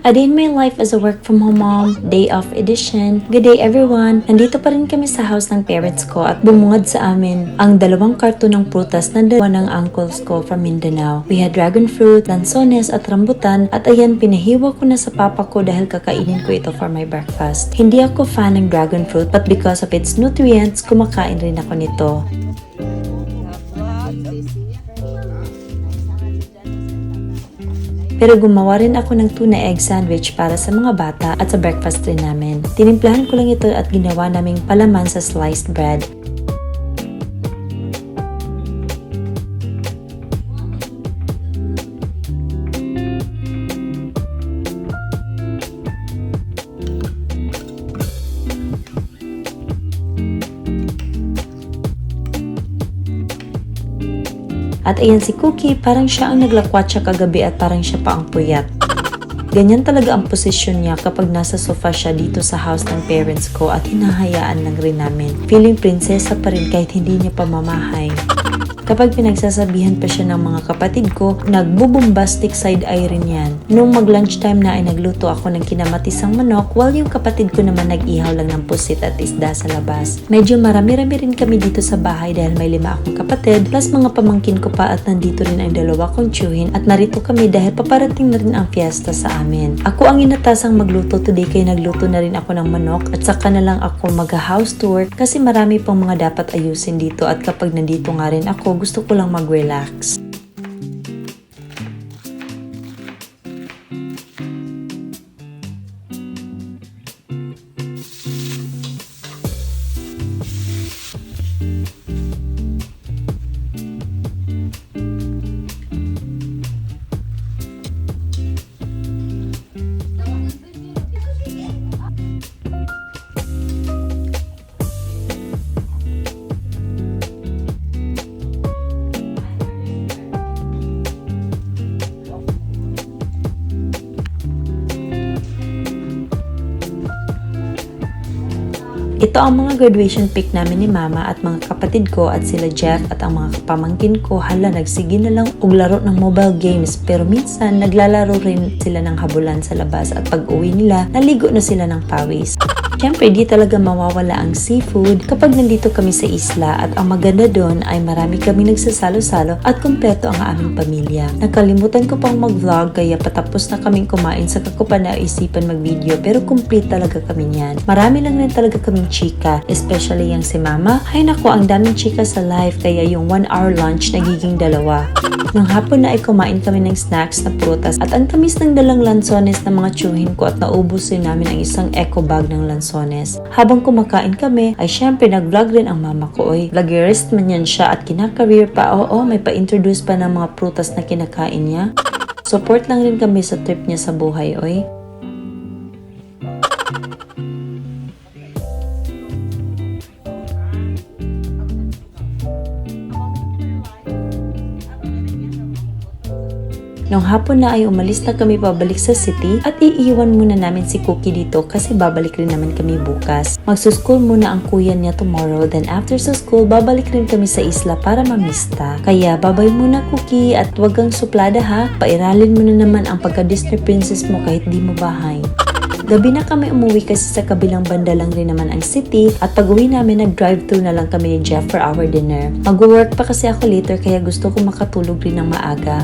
A day in my life as a work from home mom, day off edition. Good day everyone! Nandito pa rin kami sa house ng parents ko at bumungad sa amin ang 2 karton ng prutas na dalawa ng uncles ko from Mindanao. We had dragon fruit, lanzones at rambutan at ayan pinahiwa ko na sa papa ko dahil kakainin ko ito for my breakfast. Hindi ako fan ng dragon fruit but because of its nutrients, kumakain rin ako nito. Pero gumawa rin ako ng tuna egg sandwich para sa mga bata at sa breakfast rin namin. Tinimplahan ko lang ito at ginawa naming palaman sa sliced bread. At ayan si Cookie, parang siya ang naglakwatsa kagabi at parang siya pa ang puyat. Ganyan talaga ang posisyon niya kapag nasa sofa siya dito sa house ng parents ko at hinahayaan lang rin namin. Feeling prinsesa pa rin kahit hindi niya pamamahay. Kapag pinagsasabihan pa siya ng mga kapatid ko, nagbubombastic side eye rin yan. Nung mag-lunchtime na ay nagluto ako ng kinamatisang manok while yung kapatid ko naman nag-ihaw lang ng pusit at isda sa labas. Medyo marami-rami rin kami dito sa bahay dahil may 5 akong kapatid plus mga pamangkin ko pa at nandito rin ang 2 kong tiyuhin at narito kami dahil paparating na rin ang fiesta sa amin. Ako ang inatasang magluto today kaya nagluto na rin ako ng manok at saka na lang ako mag-house tour kasi marami pang mga dapat ayusin dito at kapag nandito nga rin ako gusto ko lang mag-relax. Ito ang mga graduation pic namin ni mama at mga kapatid ko at sila Jeff at ang mga pamangkin ko. Hala, nagsige na lang og laro ng mobile games pero minsan naglalaro rin sila ng habulan sa labas at pag uwi nila, naligo na sila ng pawis. Siyempre, di talaga mawawala ang seafood kapag nandito kami sa isla at ang maganda doon ay marami kami nagsasalo-salo at kumpleto ang aming pamilya. Nakalimutan ko pang mag-vlog kaya patapos na kaming kumain sa kakupan na isipan mag-video pero complete talaga kami niyan. Marami lang rin talaga kaming chika, especially yung si mama. Ay nako, ang daming chika sa life kaya yung 1 hour lunch nagiging 2. Nang hapon na ay kumain kami ng snacks na prutas at ang tamis ng dalang lansones ng mga tiyuhin ko at naubos rin namin ang isang eco bag ng lansones. Habang kumakain kami ay syempre nag-vlog rin ang mama ko. Oy, vloggerist man yan siya at kinakareer pa. Oo, may pa-introduce pa ng mga prutas na kinakain niya. Support lang rin kami sa trip niya sa buhay, oy. Nung hapon na ay umalis na kami pabalik sa city at iiwan muna namin si Cookie dito kasi babalik rin naman kami bukas. Magsuschool muna ang kuya niya tomorrow, then after sa school babalik rin kami sa isla para mamista. Kaya babay muna Cookie at wag kang suplada ha, pairalin mo na naman ang pagka-Disney princess mo kahit di mo bahay. Gabi na kami umuwi kasi sa kabilang banda lang rin naman ang city at pag uwi namin nag-drive-thru na lang kami ni Jeff for our dinner. Mag-work pa kasi ako later kaya gusto ko makatulog rin ng maaga.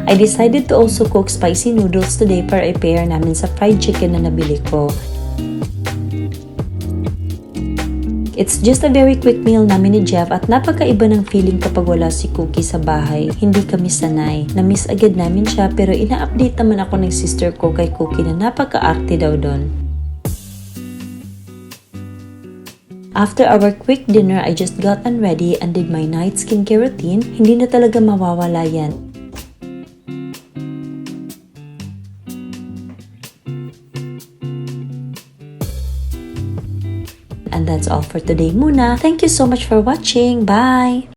I decided to also cook spicy noodles today para i-pair namin sa fried chicken na nabili ko. It's just a very quick meal namin ni Jeff at napakaiba ng feeling kapag wala si Cookie sa bahay. Hindi kami sanay. Na-miss agad namin siya pero ina-update naman ako ng sister ko kay Cookie na napaka-arte daw doon. After our quick dinner, I just got ready and did my night skincare routine. Hindi na talaga mawawala yan. And that's all for today muna. Thank you so much for watching. Bye!